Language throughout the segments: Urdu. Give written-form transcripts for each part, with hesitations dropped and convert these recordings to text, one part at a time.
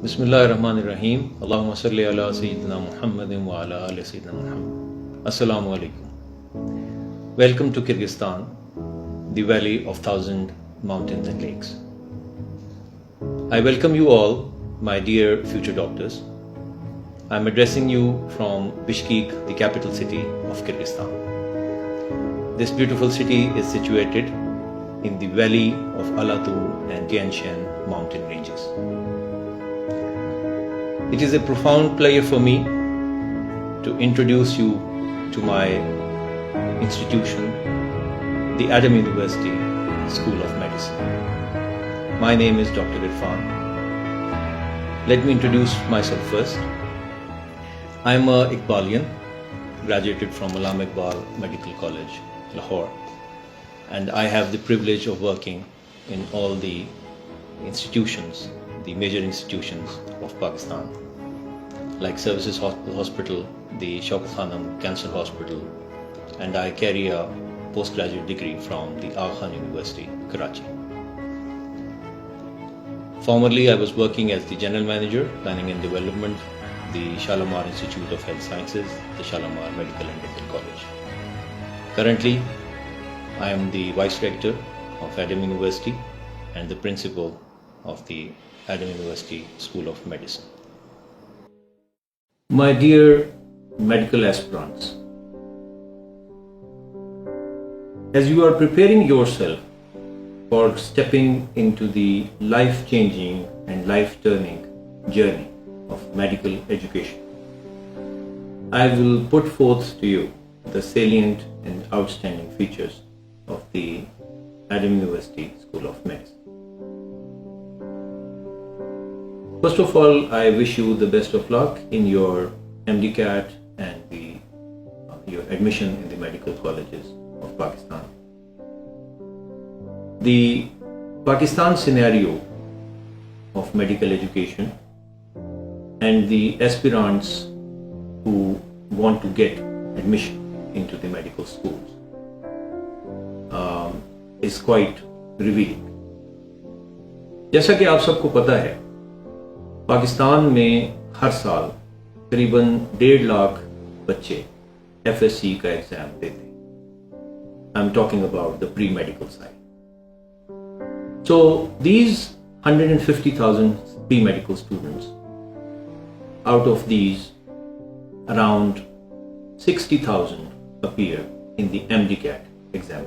بسم اللہ الرحمن الرحیم اللہم صلی علی سیدنا محمد وعلی آل سیدنا محمد. السلام علیکم. Welcome to Kyrgyzstan, the valley of thousand mountains and lakes. I welcome you all, my dear future doctors. I am addressing you from Bishkek, the capital city of Kyrgyzstan. This beautiful city is situated in the valley of Alatu and Tian Shan mountain ranges. It is a profound pleasure for me to introduce you to my institution, the Adam University School of Medicine. My name is Dr. Irfan. Let me introduce myself first. I am a Iqbalian, graduated from Allama Iqbal Medical College, Lahore, and I have the privilege of working in all the institutions, the major institutions of Pakistan, like Services Hospital, the Shaukat Khanum Cancer Hospital, and I carry a postgraduate degree from the Aga Khan University, Karachi. Formerly, I was working as the General Manager, Planning and Development, the Shalimar Institute of Health Sciences, the Shalimar Medical and Dental College. Currently, I am the Vice Rector of Adam University and the Principal of the Adam University School of Medicine. My dear medical aspirants, as you are preparing yourself for stepping into the life-changing and life-turning journey of medical education, I will put forth to you the salient and outstanding features of the Adam University School of Medicine. First of all, I wish you the best of luck in your MDCAT and your admission in the medical colleges of Pakistan. The Pakistan scenario of medical education and the aspirants who want to get admission into the medical schools is quite revealing. جیسا کہ آپ سب کو پتہ ہے، پاکستان میں ہر سال تقریباً 1.5 لاکھ بچے ایف ایس سی کا ایگزام دیتے ہیں. I am talking about the pre medical side. So these 150,000 pre medical students, out of these around 60,000 appear in the MDCAT exam.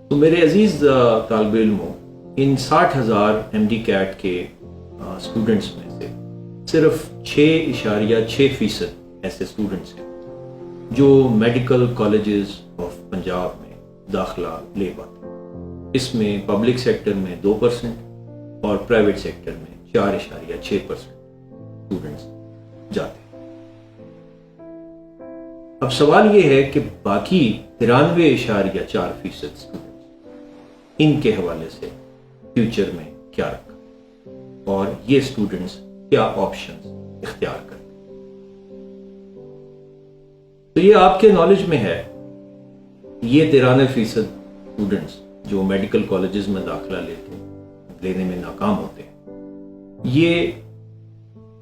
تو میرے عزیز طالب علموں، ان 60,000 MDCAT کے اسٹوڈنٹس میں سے صرف 6.6% ایسے اسٹوڈنٹس ہیں جو میڈیکل کالجز آف پنجاب میں داخلہ لے پاتے ہیں. اس میں پبلک سیکٹر میں 2% اور پرائیویٹ سیکٹر میں 4.6% اسٹوڈنٹس جاتے ہیں. اب سوال یہ ہے کہ باقی 93.4% اسٹوڈنٹس ان کے حوالے سے فیوچر میں کیا رکھا اور یہ اسٹوڈنٹس کیا آپشنز اختیار کریں. تو یہ آپ کے نالج میں ہے، یہ 93% اسٹوڈنٹس جو میڈیکل کالجز میں داخلہ لینے میں ناکام ہوتے ہیں، یہ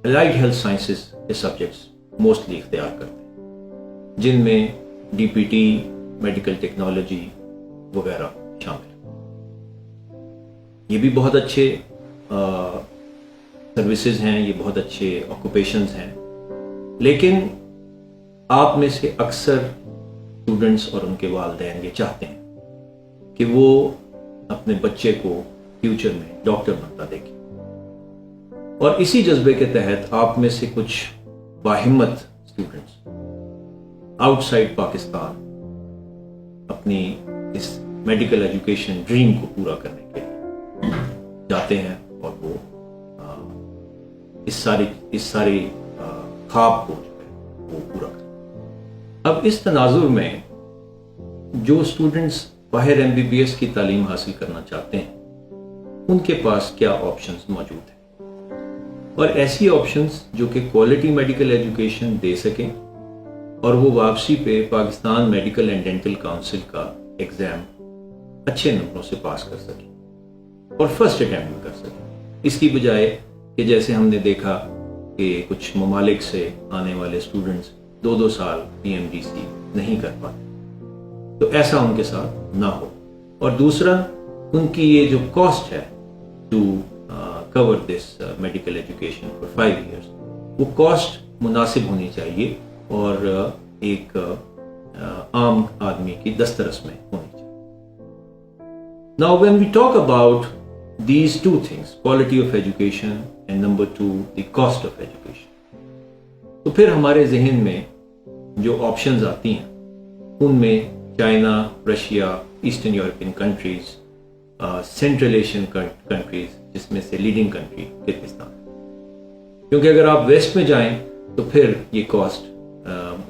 الائڈ ہیلتھ سائنسز کے سبجیکٹس موسٹلی اختیار کرتے ہیں، جن میں D P T, medical technology وغیرہ شامل ہیں. یہ بھی بہت اچھے سروسز ہیں، یہ بہت اچھے آکوپیشنز ہیں، لیکن آپ میں سے اکثر اسٹوڈنٹس اور ان کے والدین یہ چاہتے ہیں کہ وہ اپنے بچے کو فیوچر میں ڈاکٹر بنتا دیکھیں. اور اسی جذبے کے تحت آپ میں سے کچھ باہمت اسٹوڈنٹس آؤٹ سائڈ پاکستان اپنی اس میڈیکل ایجوکیشن ڈریم کو پورا کرنے کے لیے جاتے ہیں اور وہ اس ساری خواب کو جو ہے وہ پورا کرتے ہیں. اب اس تناظر میں جو اسٹوڈنٹس باہر MBBS کی تعلیم حاصل کرنا چاہتے ہیں، ان کے پاس کیا آپشنز موجود ہیں، اور ایسی آپشنز جو کہ کوالٹی میڈیکل ایجوکیشن دے سکیں اور وہ واپسی پہ Pakistan medical and dental council کا ایگزام اچھے نمبروں سے پاس کر سکیں. اور فرسٹ اٹیمپٹ میں کر سکیں، اس کی بجائے کہ جیسے ہم نے دیکھا کہ کچھ ممالک سے آنے والے اسٹوڈنٹس 2 سال PMDC نہیں کر پاتے، تو ایسا ان کے ساتھ نہ ہو۔ اور دوسرا، ان کی یہ جو کاسٹ ہے to cover this medical education for 5 years, وہ کاسٹ مناسب ہونی چاہیے اور ایک عام آدمی کی دسترس میں ہونی چاہیے۔ Now when we talk about these two things, quality of education and number 2, the cost of education، تو پھر ہمارے ذہن میں جو آپشنز آتی ہیں ان میں China, Russia, eastern European countries, central Asian countries جس میں سے لیڈنگ کنٹری کرغزستان، کیونکہ اگر آپ ویسٹ میں جائیں تو پھر یہ کاسٹ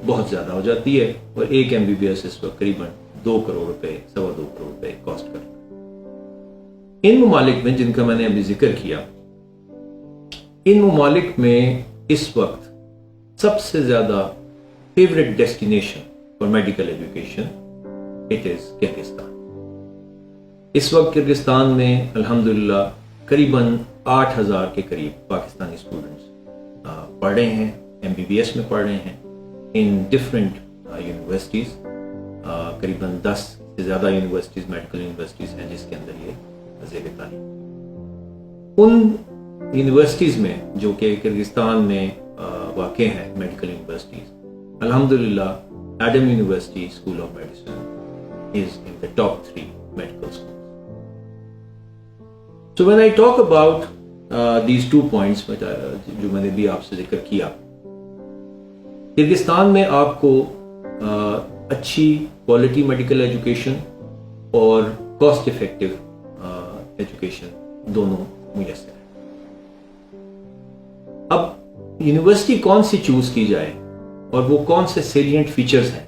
بہت زیادہ ہو جاتی ہے، اور ایک MBBS اس وقت قریباً 2 کروڑ روپے، 2.25 کروڑ روپے کاسٹ کرتا ہے۔ ان ممالک میں جن کا میں نے ابھی ذکر کیا، ان ممالک میں اس وقت سب سے زیادہ favourite destination for medical education it is Kyrgyzstan. اس وقت کرغزستان میں الحمدللہ قریباً 8,000 کے قریب پاکستانی اسٹوڈنٹس پڑھ رہے ہیں، MBBS میں پڑھ رہے ہیں ان ڈفرینٹ یونیورسٹیز۔ قریباً 10 سے زیادہ یونیورسٹیز، میڈیکل یونیورسٹیز ہیں جس کے اندر یہ زیر تعلیم۔ ان یونیورسٹیز میں جو کہ کرغزستان میں واقع ہیں میڈیکل یونیورسٹیز، الحمدللہ Adam university school of medicine is in the top 3 medical schools. So when I talk about these 2 points جو میں نے بھی آپ سے ذکر کیا، کرغزستان میں آپ کو اچھی کوالٹی میڈیکل ایجوکیشن اور کاسٹ افیکٹو ایجوکیشن دونوں میسر ہے۔ اب یونیورسٹی کون سی چوز کی جائے اور وہ کون سے سیلینٹ فیچرز ہیں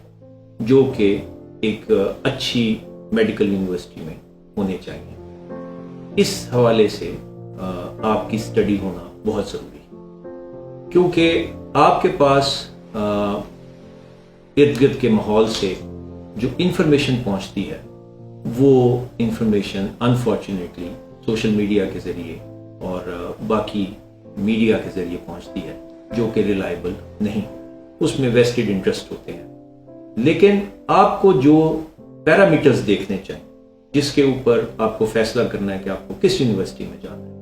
جو کہ ایک اچھی میڈیکل یونیورسٹی میں ہونے چاہیے، اس حوالے سے آپ کی اسٹڈی ہونا بہت ضروری ہے، کیونکہ آپ کے پاس ارد گرد کے ماحول سے جو انفارمیشن پہنچتی ہے وہ انفارمیشن انفارچونیٹلی سوشل میڈیا کے ذریعے اور باقی میڈیا کے ذریعے پہنچتی ہے جو کہ ریلائبل نہیں، اس میں ویسٹڈ انٹرسٹ ہوتے ہیں۔ لیکن آپ کو جو پیرامیٹرز دیکھنے چاہیے، جس کے اوپر آپ کو فیصلہ کرنا ہے کہ آپ کو کس یونیورسٹی میں جانا ہے،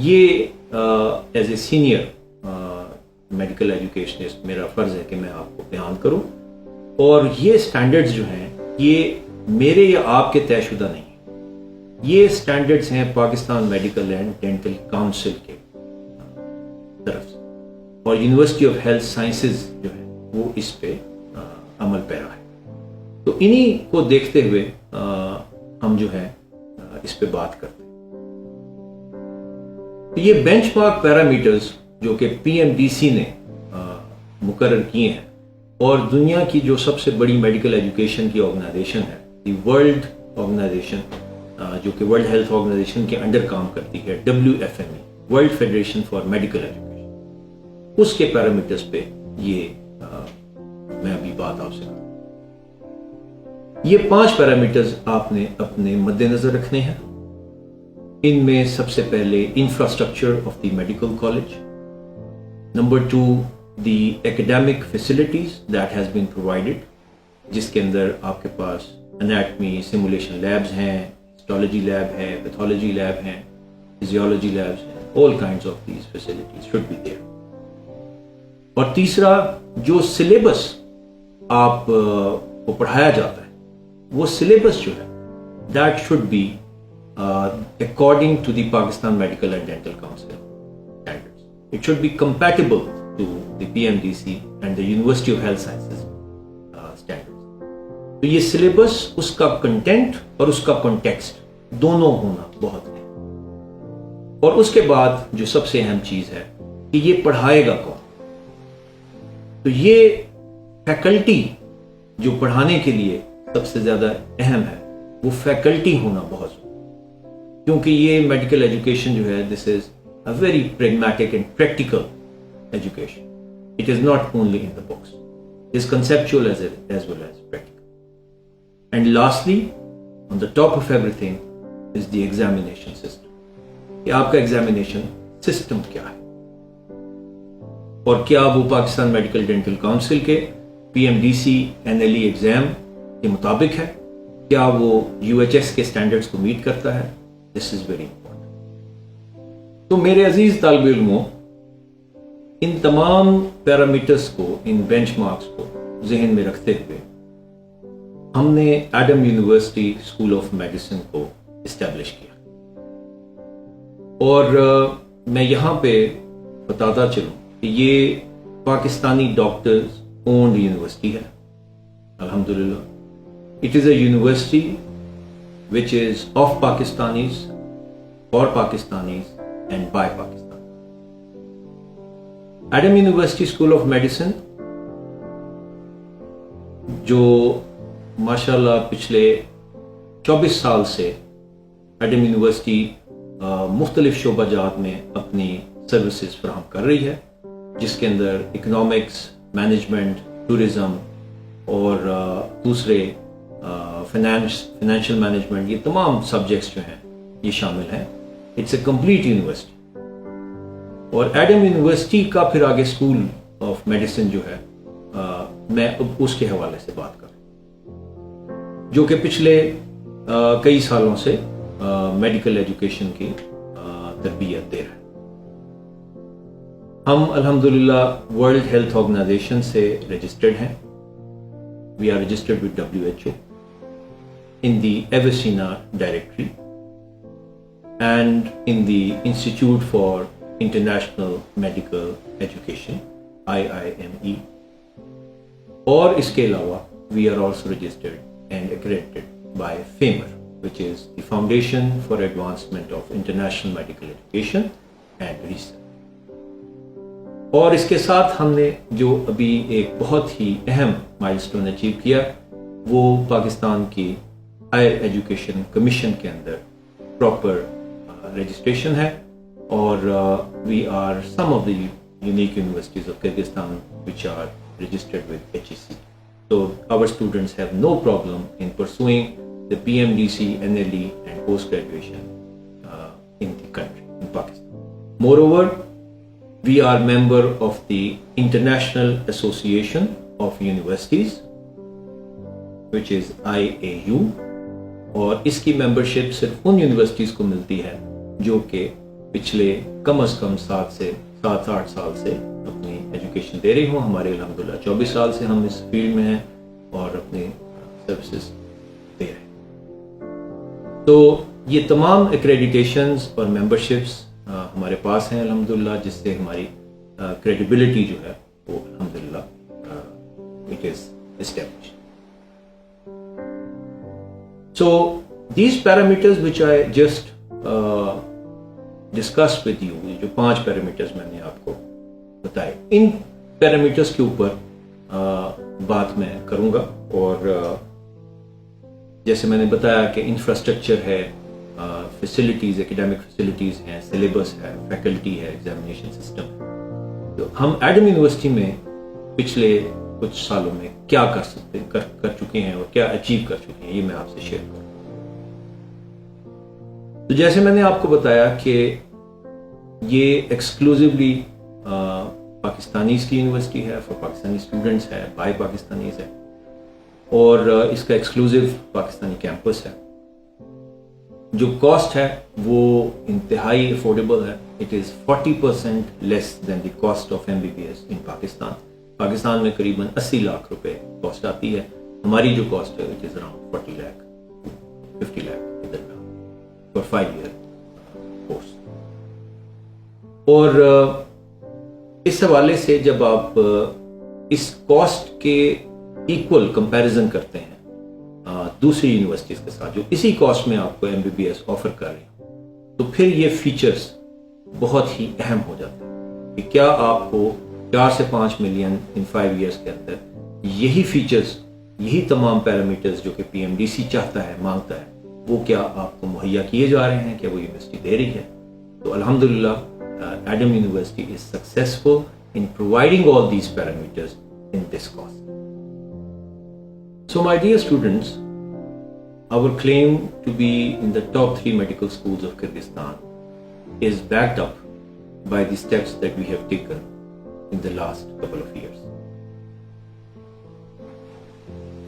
یہ as a senior medical educationist میرا فرض ہے کہ میں آپ کو بیان کروں، اور یہ سٹینڈرڈز جو ہیں یہ میرے یا آپ کے طے شدہ نہیں ہیں، یہ سٹینڈرڈز ہیں Pakistan medical and dental council کے طرف سے، اور یونیورسٹی آف ہیلتھ سائنسز جو ہے وہ اس پہ عمل پیرا ہے۔ تو انہی کو دیکھتے ہوئے ہم جو ہے اس پہ بات کرتے ہیں۔ یہ بینچ مارک پیرامیٹرز جو کہ PMDC نے مقرر کیے ہیں، اور دنیا کی جو سب سے بڑی میڈیکل ایجوکیشن کی آرگنائزیشن ہے، دی ورلڈ آرگنائزیشن، جو کہ ورلڈ ہیلتھ آرگنائزیشن کے انڈر کام کرتی ہے، WFME، world federation for medical education, اس کے پیرامیٹرز پہ یہ میں ابھی بات آپ سے کروں۔ یہ 5 پیرامیٹرز آپ نے اپنے مد نظر رکھنے ہیں۔ ان میں سب سے پہلے infrastructure of the medical college, number 2 the academic facilities that has been provided, جس کے اندر آپ کے پاس انیٹمی سیمولیشن لیبز ہیں، ہسٹالوجی لیب ہے، پیتھولوجی لیب ہیں، فزیولوجی لیبز ہیں، all kinds of these facilities should be there۔ اور تیسرا، جو سلیبس آپ کو پڑھایا جاتا ہے، وہ سلیبس جو ہے that should be according to the Pakistan Medical and Dental Council standards. It should be compatible to the PMDC and the University of Health Sciences standards. تو یہ سلیبس، اس کا کنٹینٹ اور اس کا کانٹیکسٹ دونوں ہونا بہت ہے۔ اور اس کے بعد جو سب سے اہم چیز ہے کہ یہ پڑھائے گا کون۔ تو یہ فیکلٹی جو پڑھانے کے لیے سب سے زیادہ اہم ہے، وہ فیکلٹی ہونا بہت ضروری، کیونکہ یہ میڈیکل ایجوکیشن جو ہے this is a very pragmatic and practical education. It is not only in the books, it is conceptual as well as practical. And lastly, on the top of ایوری تھنگ، is the examination system. کہ آپ کا ایگزامینیشن سسٹم کیا ہے اور کیا وہ پاکستان میڈیکل ڈینٹل کاؤنسل کے PMDC NLE ایگزام کے مطابق ہے, کیا وہ UHS کے سٹینڈرڈز کو میٹ کرتا ہے. This is very important. تو میرے عزیز طالب علموں, ان تمام پیرامیٹرز کو, ان بینچ مارکس کو ذہن میں رکھتے ہوئے ہم نے Adam university school of medicine کو اسٹیبلش کیا. اور میں یہاں پہ بتاتا چلوں کہ یہ پاکستانی ڈاکٹرز اونڈ یونیورسٹی ہے الحمدللہ. It is a university which is of Pakistanis, for Pakistanis and by Pakistan. Adam University School of Medicine جو ماشاءاللہ پچھلے 24 سال سے ایڈم یونیورسٹی مختلف شعبہ جات میں اپنی سروسز فراہم کر رہی ہے, جس کے اندر اکنامکس, مینجمنٹ, ٹورزم اور دوسرے فائنینشیل مینجمنٹ, یہ تمام سبجیکٹس جو ہیں یہ شامل ہیں. It's a complete university. اور ایڈم یونیورسٹی کا پھر آگے اسکول آف میڈیسن جو ہے میں اب اس کے حوالے سے بات کروں, جو کہ پچھلے کئی سالوں سے میڈیکل ایجوکیشن کی تربیت دے رہا ہے. ہم الحمدللہ ورلڈ ہیلتھ آرگنائزیشن سے رجسٹرڈ ہیں. We are registered with WHO in the Avicenna directory and in the Institute for International Medical Education IIME. اور اس کے علاوہ we are also registered and accredited by FAMER, which is the Foundation for Advancement of International Medical Education and Research. اور اس کے ساتھ ہم نے جو ابھی ایک بہت ہی اہم مائل سٹون اچیو کیا, وہ پاکستان کی ہائر ایجوکیشن کمیشن کے اندر پراپر رجسٹریشن ہے. اور we are some of the unique universities of Kyrgyzstan which are registered with HEC. So our students have no problem in pursuing the PMDC, NLE and post-graduation in the country, in Pakistan. Moreover, we are member of the International Association of Universities, which is IAU, اور اس کی ممبرشپ صرف ان یونیورسٹیز کو ملتی ہے جو کہ پچھلے کم از کم 7-8 سال سے اپنی ایجوکیشن دے رہی ہوں. ہمارے الحمدللہ 24 سال سے ہم اس فیلڈ میں ہیں اور اپنی سروسز دے رہے ہیں. تو یہ تمام ایکریڈیٹیشنز اور ممبرشپس ہمارے پاس ہیں الحمدللہ, جس سے ہماری کریڈیبلٹی جو ہے وہ الحمدللہ it is established. So these parameters which I just discuss with you, جو 5 پیرامیٹرز میں نے آپ کو بتائے, ان پیرامیٹرز کے اوپر بات میں کروں گا. اور جیسے میں نے بتایا کہ انفراسٹرکچر ہے, فیسلٹیز, ایکیڈیمک فیسلٹیز ہیں, سلیبس ہے, فیکلٹی ہے, ایگزامینیشن سسٹم. تو ہم ایڈم یونیورسٹی میں پچھلے کچھ سالوں میں کیا کر چکے ہیں اور کیا اچیو کر چکے ہیں, یہ میں آپ سے شیئر کروں. تو جیسے میں نے آپ کو بتایا کہ یہ ایکسکلوزیولی پاکستانیز کی یونیورسٹی ہے, فار پاکستانی اسٹوڈنٹس ہے, بائی پاکستانیز ہے, اور اس کا ایکسکلوزیو پاکستانی کیمپس ہے. جو کاسٹ ہے وہ انتہائی افورڈیبل ہے. It is 40% less than the cost of MBBS in Pakistan. Pakistan میں قریباً 80 لاکھ روپے کاسٹ آتی ہے. ہماری جو کاسٹ ہے it is around 40 lakh 50 lakh ادھر فار 5 ایئر کورس. اور اس حوالے سے جب آپ اس کاسٹ کے ایکول کمپیریزن کرتے ہیں دوسری یونیورسٹیز کے ساتھ جو اسی کاسٹ میں آپ کو MBBS آفر کر رہی ہیں, تو پھر یہ فیچرز بہت ہی اہم ہو جاتے ہیں کہ کیا آپ کو 4 سے 5 ملین ان 5 ایئرس کے اندر یہی فیچرز, یہی تمام پیرامیٹرز جو کہ PMDC چاہتا ہے, مانگتا ہے, وہ کیا آپ کو مہیا کیے جا رہے ہیں, کیا وہ یونیورسٹی دے رہی ہے. تو الحمدللہ Adam university is successful in providing all these parameters in this course. So my dear students, our claim to be in the top 3 medical schools of Kyrgyzstan is backed up by the steps that we have taken in the last couple of years.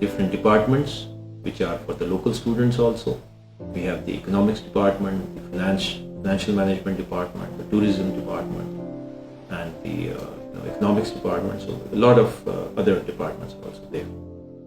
different departments which are for the local students also. We have the economics department, the financial management department, the tourism department and the economics department. So a lot of other departments are also there.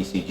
ECG,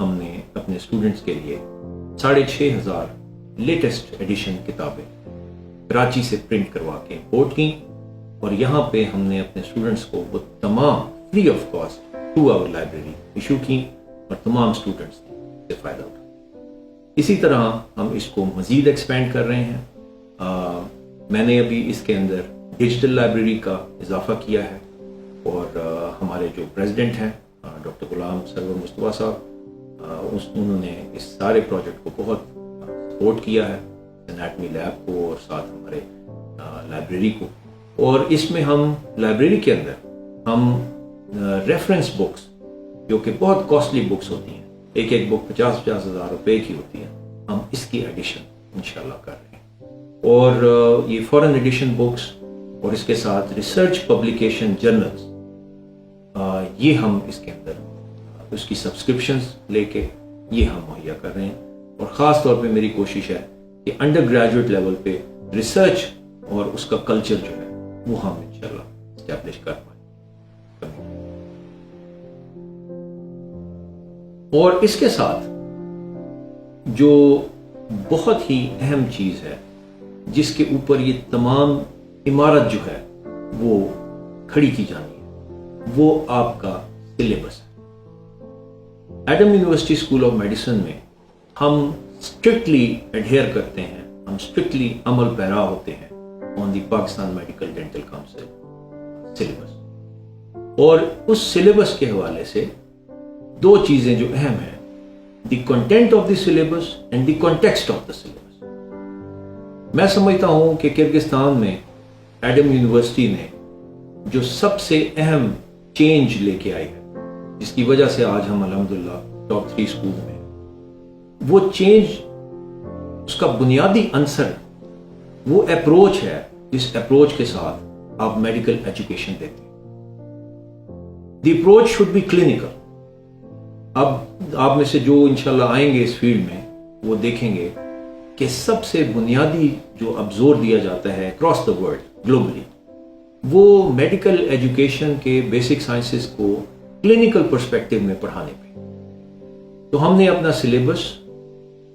ہم نے اپنے اسٹوڈنٹس کے لیے 6,500 لیٹسٹ ایڈیشن کتابیں کراچی سے پرنٹ کروا کے امپورٹ کی، اور یہاں پہ ہم نے اپنے اسٹوڈنٹس کو وہ تمام free of cost to our library issue کی، اور تمام اسٹوڈنٹس نے اس سے فائدہ اٹھایا۔ اسی طرح ہم اس کو مزید ایکسپینڈ کر رہے ہیں۔ میں نے ابھی اس کے اندر ڈیجیٹل لائبریری کا اضافہ کیا ہے، اور ہمارے جو پریزیڈنٹ ہیں ڈاکٹر غلام سرور مصطفیٰ صاحب، انہوں نے اس سارے پروجیکٹ کو بہت سپورٹ کیا ہے، انیٹمی لیب کو اور ساتھ ہمارے لائبریری کو۔ اور اس میں ہم لائبریری کے اندر ہم ریفرنس بکس جو کہ بہت کاسٹلی بکس ہوتی ہیں، ایک ایک بک 50,000 روپے کی ہوتی ہے، ہم اس کی ایڈیشن انشاءاللہ کر رہے ہیں، اور یہ فورن ایڈیشن بکس اور اس کے ساتھ ریسرچ پبلیکیشن جرنلز، یہ ہم اس کے اندر اس کی سبسکرپشنز لے کے یہ ہم مہیا کر رہے ہیں۔ اور خاص طور پہ میری کوشش ہے کہ انڈر گریجویٹ لیول پہ ریسرچ اور اس کا کلچر جو ہے وہ ہم انشاءاللہ اسٹیبلش کر پائیں۔ اور اس کے ساتھ جو بہت ہی اہم چیز ہے جس کے اوپر یہ تمام عمارت جو ہے وہ کھڑی کی جانی ہے، وہ آپ کا سلیبس ہے۔ Adam university school of medicine میں ہم اسٹرکٹلی ایڈہیئر کرتے ہیں، ہم اسٹرکٹلی عمل پیرا ہوتے ہیں on the Pakistan medical dental council syllabus, اور اس سلیبس کے حوالے سے دو چیزیں جو اہم ہیں، the content of the syllabus and the context of the syllabus. میں سمجھتا ہوں کہ کرگستان میں ایڈم یونیورسٹی نے جو سب سے اہم چینج لے کے آئی ہے، جس کی وجہ سے آج ہم الحمدللہ ٹاپ 3 اسکول میں، وہ چینج، اس کا بنیادی عنصر وہ اپروچ ہے جس اپروچ کے ساتھ آپ میڈیکل ایجوکیشن دیتے ہیں۔ The approach should be clinical. اب آپ میں سے جو انشاءاللہ آئیں گے اس فیلڈ میں وہ دیکھیں گے کہ سب سے بنیادی جو اب زور دیا جاتا ہے اکراس دا ورلڈ گلوبلی، وہ میڈیکل ایجوکیشن کے بیسک سائنسز کو کلینکل پرسپیکٹو میں پڑھانے پہ۔ تو ہم نے اپنا سلیبس،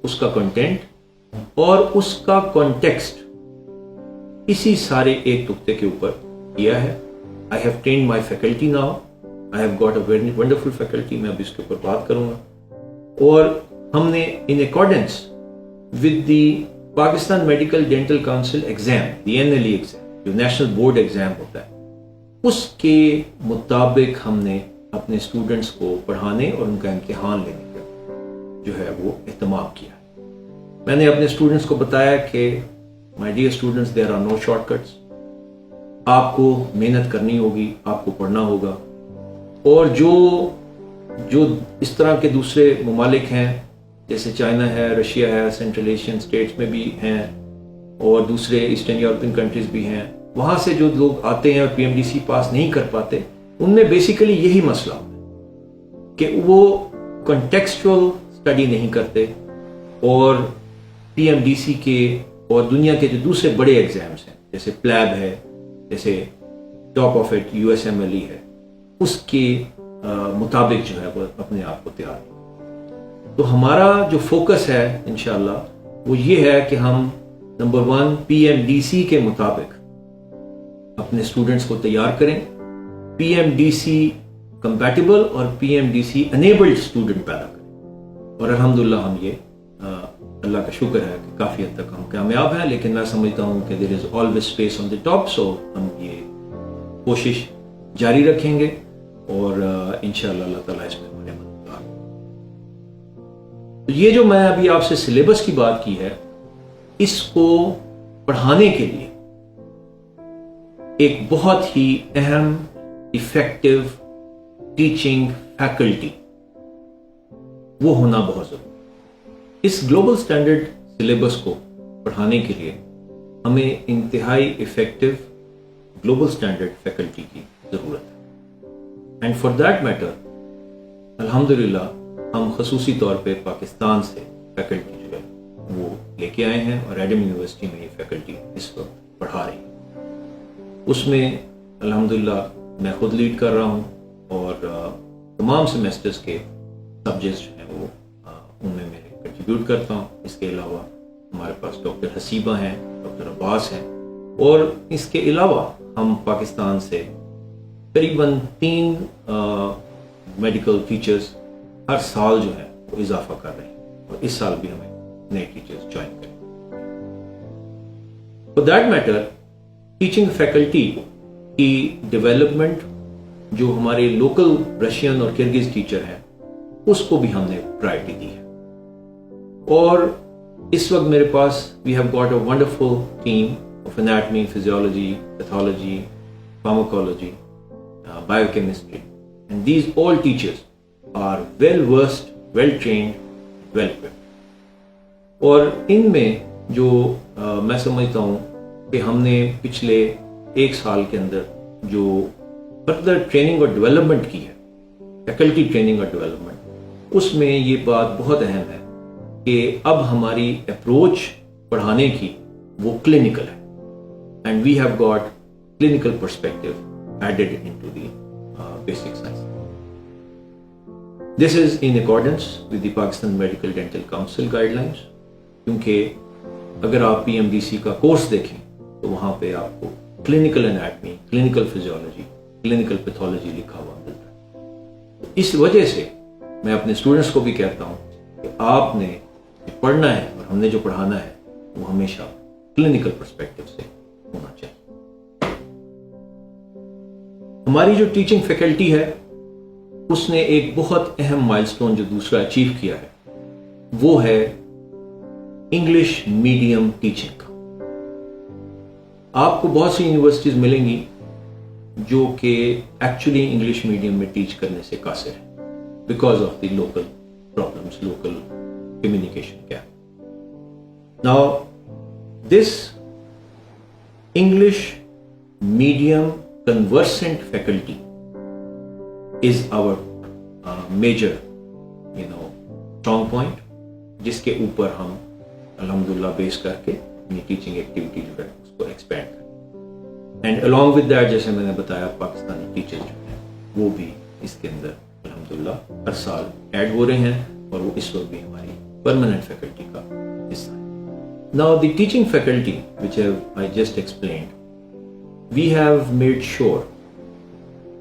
اس کا کنٹینٹ اور اس کا کانٹیکسٹ اسی سارے ایک نقطے کے اوپر کیا ہے۔ I have trained my faculty now. I have got a very wonderful faculty. میں اب اس کے اوپر بات کروں گا، اور ہم نے in accordance with the Pakistan medical dental council exam, the NLE exam جو نیشنل بورڈ ایگزام ہوتا ہے، اس کے مطابق ہم نے اپنے اسٹوڈنٹس کو پڑھانے اور ان کا امتحان لینے کا جو ہے وہ اہتمام کیا ہے۔ میں نے اپنے اسٹوڈنٹس کو بتایا کہ my dear students, there are no shortcuts. آپ کو محنت کرنی ہوگی، آپ کو پڑھنا ہوگا، اور جو اس طرح کے دوسرے ممالک ہیں جیسے چائنا ہے، رشیا ہے، سینٹرل ایشین اسٹیٹس میں بھی ہیں، اور دوسرے ایسٹرن یورپین کنٹریز بھی ہیں، وہاں سے جو لوگ آتے ہیں اور PMDC پاس نہیں کر پاتے، ان میں بیسیکلی یہی مسئلہ ہے کہ وہ کنٹیکسچول اسٹڈی نہیں کرتے، اور PMDC کے اور دنیا کے جو دوسرے بڑے ایگزامس ہیں جیسے پلیب ہے، جیسے ٹاپ آف اٹ USMLE ہے، اس کے مطابق جو ہے وہ اپنے آپ کو تیار کریں۔ تو ہمارا جو فوکس ہے انشاءاللہ وہ یہ ہے کہ ہم نمبر 1 PMDC کے مطابق اپنے اسٹوڈنٹس کو تیار کریں، PMDC کمپیٹیبل اور PMDC انیبلڈ اسٹوڈنٹ پیدا کریں، اور الحمدللہ ہم یہ اللہ کا شکر ہے کہ کافی حد تک ہم کامیاب ہیں، لیکن میں سمجھتا ہوں کہ there is always space on the top، سو ہم یہ کوشش جاری رکھیں گے، اور انشاءاللہ اللہ تعالیٰ اس میں ہمارے مددگار۔ تو یہ جو میں ابھی آپ سے سلیبس کی بات کی ہے، اس کو پڑھانے کے لیے ایک بہت ہی اہم ایفیکٹو ٹیچنگ فیکلٹی وہ ہونا بہت ضروری ہے۔ اس گلوبل سٹینڈرڈ سلیبس کو پڑھانے کے لیے ہمیں انتہائی ایفیکٹو گلوبل سٹینڈرڈ فیکلٹی کی ضرورت ہے، اینڈ فار دیٹ میٹر الحمدللہ ہم خصوصی طور پہ پاکستان سے فیکلٹی جو ہے وہ لے کے آئے ہیں، اور ایڈم یونیورسٹی میں یہ فیکلٹی اس وقت پڑھا رہی ہے۔ اس میں الحمدللہ میں خود لیڈ کر رہا ہوں، اور تمام سیمیسٹرز کے سبجیکٹس جو ہیں وہ ان میں کنٹریبیوٹ کرتا ہوں. اس کے علاوہ ہمارے پاس ڈاکٹر حسیبہ ہیں, ڈاکٹر عباس ہیں, اور اس کے علاوہ ہم پاکستان سے قریباً 3 میڈیکل ٹیچرز ہر سال جو ہے وہ اضافہ کر رہے ہیں, اور اس سال بھی ہمیں نئے ٹیچرز جوائن کریں. For that matter teaching faculty کی ڈیولپمنٹ جو ہمارے لوکل رشین اور کرگز ٹیچر ہیں اس کو بھی ہم نے پرائرٹی دی ہے. اور اس وقت میرے پاس we have got a wonderful team of anatomy, physiology, pathology, pharmacology, biochemistry, and these all teachers are well versed, well trained, well equipped. اور ان میں جو میں سمجھتا ہوں کہ ہم نے پچھلے 1 سال کے اندر جو فردر ٹریننگ اور ڈیولپمنٹ کی ہے, فیکلٹی ٹریننگ اور ڈیولپمنٹ, اس میں یہ بات بہت اہم ہے کہ اب ہماری اپروچ پڑھانے کی وہ کلینکل ہے, and we have got clinical perspective added into the basic science. This is in accordance with the Pakistan Medical Dental Council guidelines. کیونکہ اگر آپ PMDC کا کورس دیکھیں تو وہاں پہ آپ کو clinical anatomy, clinical physiology, clinical pathology لکھا ہوا ملتا ہے. اس وجہ سے میں اپنے اسٹوڈنٹس کو بھی کہتا ہوں کہ آپ نے جو پڑھنا ہے اور ہم نے جو پڑھانا ہے وہ ہمیشہ کلینکل پرسپیکٹو سے ہونا چاہیے. ہماری جو ٹیچنگ فیکلٹی ہے اس نے ایک بہت اہم مائلسٹون جو دوسرا اچیو کیا ہے وہ ہے انگلش میڈیم ٹیچنگ کا. آپ کو بہت سی یونیورسٹیز ملیں گی جو کہ ایکچولی انگلش میڈیم میں ٹیچ کرنے سے قاصر ہے because of the local problems, local communication gap. Now this English medium conversant faculty is our major strong point, جس کے اوپر ہم الحمدللہ بیس کر کے اپنی ٹیچنگ ایکٹیویٹی جو ہے اس کو ایکسپینڈ کریں. اینڈ along with that جیسے میں نے بتایا پاکستانی ٹیچر جو ہیں وہ بھی اس کے اندر الحمدللہ ہر سال ایڈ ہو رہے ہیں اور وہ اس وقت بھی ہماری پرماننٹ فیکلٹی کا حصہ ہے. Now the teaching faculty which I just explained, we have made sure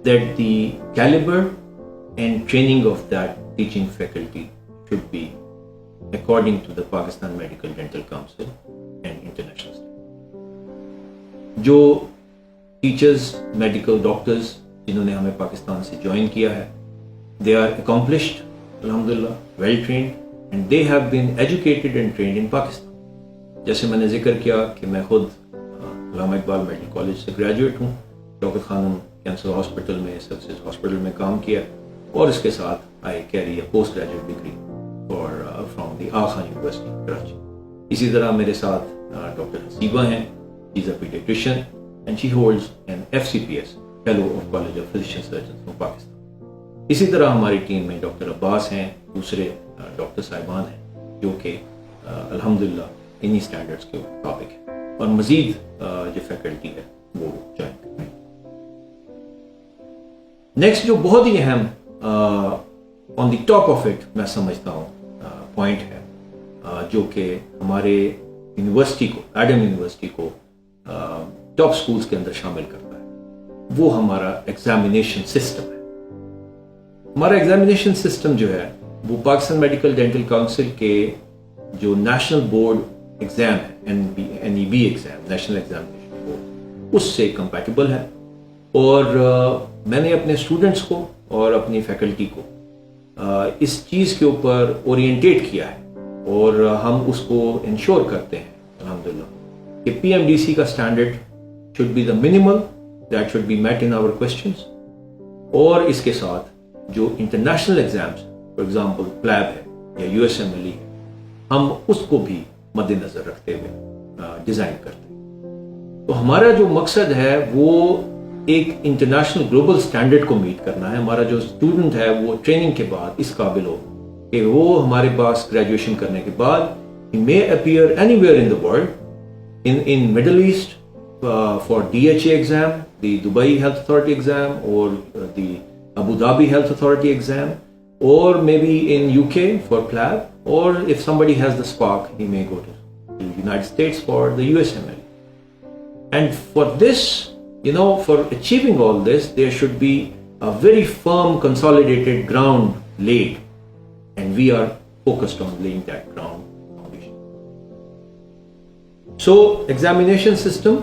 that the caliber and training of that teaching faculty should be according to the Pakistan Medical Dental Council and international standards. جو teachers, medical doctors جنہوں نے ہمیں پاکستان سے join کیا ہے, they are accomplished, alhamdulillah, well trained, and they have been educated and trained in Pakistan. جیسے میں نے ذکر کیا کہ میں خود علامہ اقبال میڈیکل کالج سے گریجویٹ ہوں, شوکت خانم کینسر ہاسپٹل میں, سکسیس ہاسپٹل میں کام کیا, اور اس کے ساتھ I carry a post graduate degree from the Aga Khan university Karachi. اسی طرح میرے ساتھ ڈاکٹر حسیبہ ہیں, she is a paediatrician and she holds an FCPS fellow of college of physician surgeons from Pakistan. اسی طرح ہماری ٹیم میں ڈاکٹر عباس ہیں, دوسرے ڈاکٹر صاحبان ہیں جو کہ الحمدللہ انہی اسٹینڈرڈس کے مطابق ہیں, اور مزید جو فیکلٹی ہے وہ جوائن کریں. نیکسٹ جو بہت ہی اہم آن دی ٹاپ آف اٹ میں سمجھتا ہوں پوائنٹ ہے جو کہ ہمارے یونیورسٹی کو, ایڈم یونیورسٹی کو ٹاپ سکولز کے اندر شامل کرتا ہے, وہ ہمارا ایگزامینیشن سسٹم ہے. ہمارا ایگزامینیشن سسٹم جو ہے وہ پاکستان میڈیکل ڈینٹل کاؤنسل کے جو نیشنل بورڈ ایگزام ہے, NEB exam, national examination board, اس سے کمپیٹیبل ہے. اور میں نے اپنے اسٹوڈنٹس کو اور اپنی فیکلٹی کو اس چیز کے اوپر اورینٹیٹ کیا ہے, اور ہم اس کو انشور کرتے ہیں الحمدللہ کہ PMDC کا standard should be the minimal that should be met in our questions, اور اس کے ساتھ جو international exams for example PLAB ہے یا USMLE ہے, ہم اس کو بھی مد نظر رکھتے ہوئے ڈیزائن کرتے ہیں. تو ہمارا جو مقصد ہے وہ ایک انٹرنیشنل گلوبل سٹینڈرڈ کو میٹ کرنا ہے. ہمارا جو اسٹوڈنٹ ہے وہ ٹریننگ کے بعد اس قابل ہو کہ وہ ہمارے پاس گریجویشن کرنے کے بعد he may appear anywhere in the world, in Middle East for DHA exam, the Dubai Health Authority exam, or the Abu Dhabi Health Authority exam, or maybe in UK for PLAB, or if somebody has the spark, he may go to the United States for the USMLE. And for this, for achieving all this, there should be a very firm, consolidated ground laid, and we are focused on laying that ground foundation. So, examination system,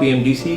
PMDC,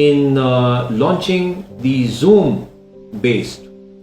in launching the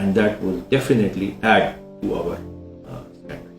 and that will definitely add to our standards.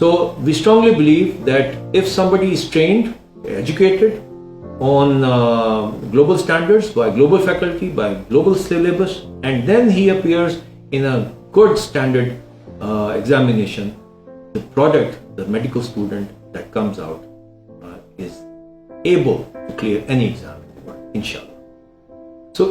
So we strongly believe that if somebody is trained, educated on global standards by global faculty, by global syllabus, and then he appears in a good standard examination, the product, the medical student that comes out is able to clear any exam in the world, inshallah. So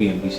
PMDC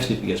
FCPS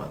1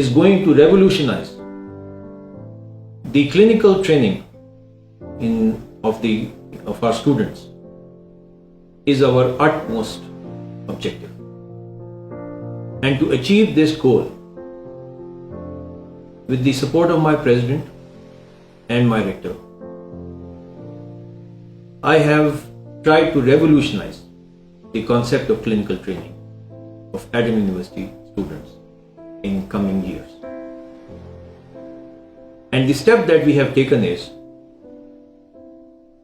is going to revolutionize the clinical training of our students is our utmost objective. And to achieve this goal, with the support of my president and my rector, I have tried to revolutionize the concept of clinical training of Adam University students in coming years. And the step that we have taken is,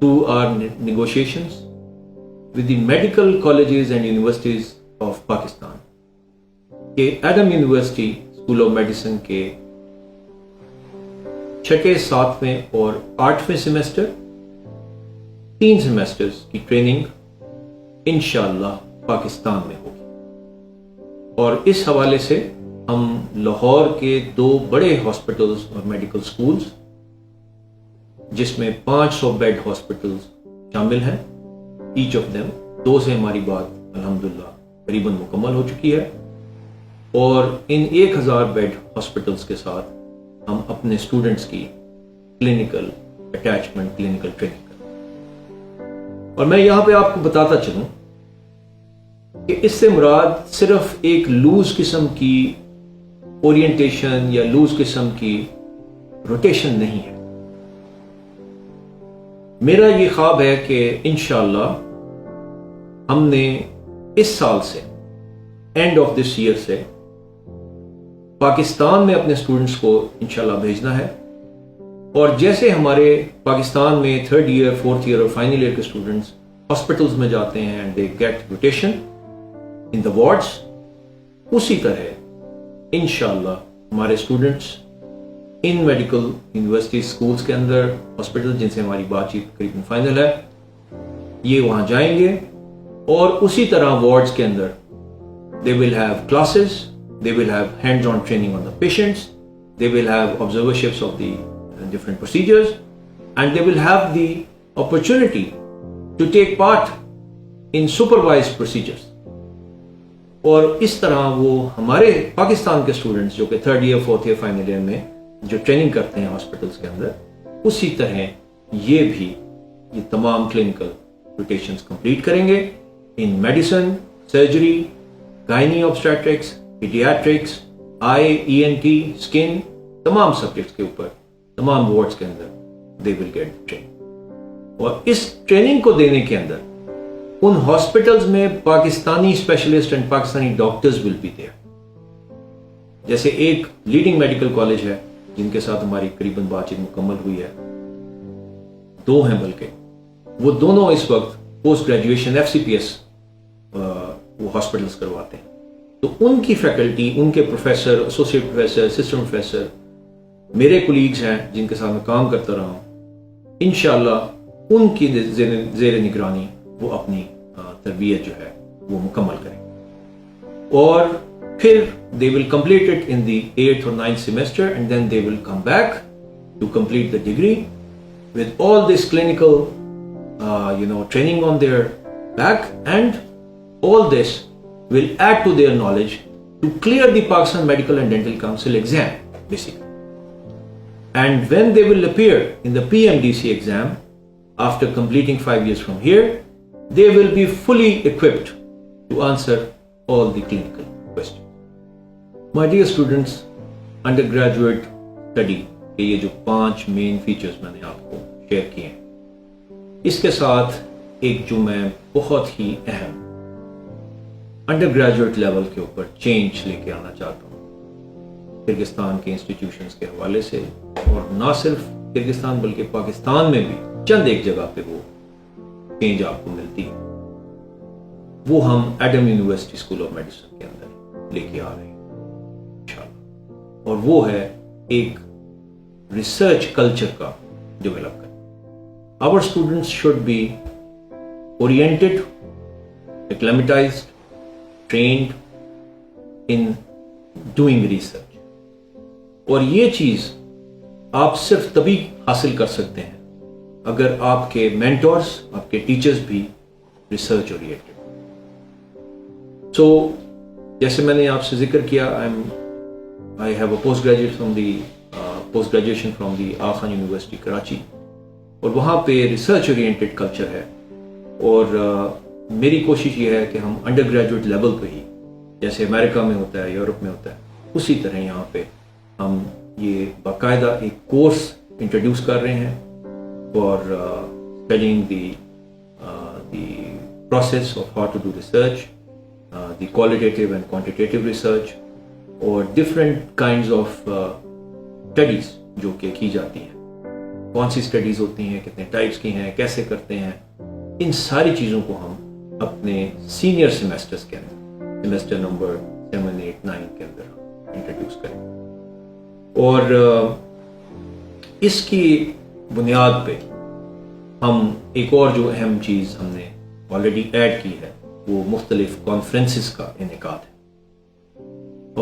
through our negotiations with the medical colleges and universities of Pakistan کہ Adam university school of medicine کے 6، 7ویں اور 8ویں سیمسٹر 3 سیمسٹرز کی ٹریننگ انشاءاللہ پاکستان میں ہوگی، اور اس حوالے سے ہم لاہور کے 2 بڑے ہاسپٹلز اور میڈیکل سکولز جس میں 500 بیڈ ہاسپٹلز شامل ہیں، ایچ آف دیم 2 سے ہماری بات الحمدللہ قریباً مکمل ہو چکی ہے، اور ان 1000 بیڈ ہاسپٹلز کے ساتھ ہم اپنے اسٹوڈنٹس کی کلینکل اٹیچمنٹ، کلینکل ٹریننگ کریں۔ اور میں یہاں پہ آپ کو بتاتا چلوں کہ اس سے مراد صرف ایک لوز قسم کی اورینٹیشن یا لوز قسم کی روٹیشن نہیں ہے۔ میرا یہ خواب ہے کہ انشاءاللہ ہم نے اس سال سے، اینڈ آف دس ایئر سے، پاکستان میں اپنے اسٹوڈنٹس کو انشاءاللہ بھیجنا ہے، اور جیسے ہمارے پاکستان میں 3rd ایئر، 4th ایئر اور فائنل ایئر کے اسٹوڈنٹس ہاسپٹلز میں جاتے ہیں and they get rotation in the wards, اسی طرح انشاءاللہ ہمارے اسٹوڈنٹس ان میڈیکل یونیورسٹی اسکولز کے اندر، ہاسپٹل جن سے ہماری بات چیت قریباً فائنل ہے، یہ وہاں جائیں گے، اور اسی طرح وارڈز کے اندر they will have classes, they will have hands-on training on the patients, they will have observerships of the different procedures, and they will have the opportunity to take part in supervised procedures. اور اس طرح وہ ہمارے پاکستان کے اسٹوڈنٹس جو کہ 3rd year, 4th year, final year میں جو ٹریننگ کرتے ہیں ہاسپٹلس کے اندر، اسی طرح یہ بھی یہ تمام کلینکل روٹیشنز کمپلیٹ کریں گے in medicine, surgery, gynae obstetrics, paediatrics, eye, ENT، skin, تمام سبجیکٹس کے اوپر تمام وارڈز کے اندر دے ول گیٹ ٹریننگ۔ اور اس ٹریننگ کو دینے کے اندر ان ہاسپٹلز میں Pakistani specialist and Pakistani doctors will be there. جیسے ایک لیڈنگ میڈیکل کالج ہے جن کے ساتھ ہماری قریباً بات چیت مکمل ہوئی ہے، 2 ہیں بلکہ، وہ دونوں اس وقت پوسٹ گریجویشن FCPS وہ ہاسپٹلس کرواتے ہیں، تو ان کی فیکلٹی، ان کے professor, associate professor, assistant professor میرے کولیگز ہیں جن کے ساتھ میں کام کرتا رہا ہوں، انشاءاللہ ان کی زیر نگرانی وہ اپنی تربیت جو ہے وہ مکمل کریں، اور پھر they will complete it in the 8th or 9th semester, and then they will come back to complete the degree with all this clinical training on their back, and all this will add to their knowledge to clear the Pakistan Medical and Dental Council exam basically. And when they will appear in the PMDC exam after completing 5 years from here, they will be fully equipped to answer all the clinical questions. My dear students, undergraduate study کے یہ جو 5 مین فیچرز میں نے آپ کو شیئر کیے ہیں، اس کے ساتھ ایک جو میں بہت ہی اہم انڈر گریجویٹ لیول کے اوپر چینج لے کے آنا چاہتا ہوں کرگستان کے انسٹیٹیوشنز کے حوالے سے، اور نہ صرف کرگستان بلکہ پاکستان میں بھی چند ایک جگہ پہ وہ چینج آپ کو ملتی ہے، وہ ہم Adam university school of medicine کے اندر لے کے آ رہے ہیں انشاءاللہ، اور وہ ہے ایک ریسرچ کلچر کا ڈیولپ کرنا۔ Our students should be oriented, acclimatized, trained in doing research، اور یہ چیز آپ صرف تبھی حاصل کر سکتے ہیں اگر آپ کے مینٹورز، آپ کے ٹیچرز بھی ریسرچ اورینٹڈ۔ سو جیسے میں نے آپ سے ذکر کیا، I have a post graduation from the Aga Khan university Karachi, اور وہاں پہ ریسرچ اورینٹڈ کلچر ہے، اور میری کوشش یہ ہے کہ ہم انڈر گریجویٹ لیول پہ ہی، جیسے امریکہ میں ہوتا ہے، یورپ میں ہوتا ہے، اسی طرح یہاں پہ ہم یہ باقاعدہ ایک کورس انٹروڈیوس کر رہے ہیں for studying the process of how to do research, the qualitative and quantitative research, اور ڈفرینٹ کائنڈز آف اسٹڈیز جو کہ کی جاتی ہیں، کون سی اسٹڈیز ہوتی ہیں, کتنے ٹائپس کی ہیں, کیسے کرتے ہیں, ان ساری چیزوں کو ہم اپنے سینئر سیمیسٹرز کے اندر, سیمیسٹر نمبر 7, 8, 9 کے اندر انٹروڈیوس کریں. اور اس کی بنیاد پہ ہم ایک اور جو اہم چیز ہم نے آلریڈی ایڈ کی ہے وہ مختلف کانفرنسز کا انعقاد ہے.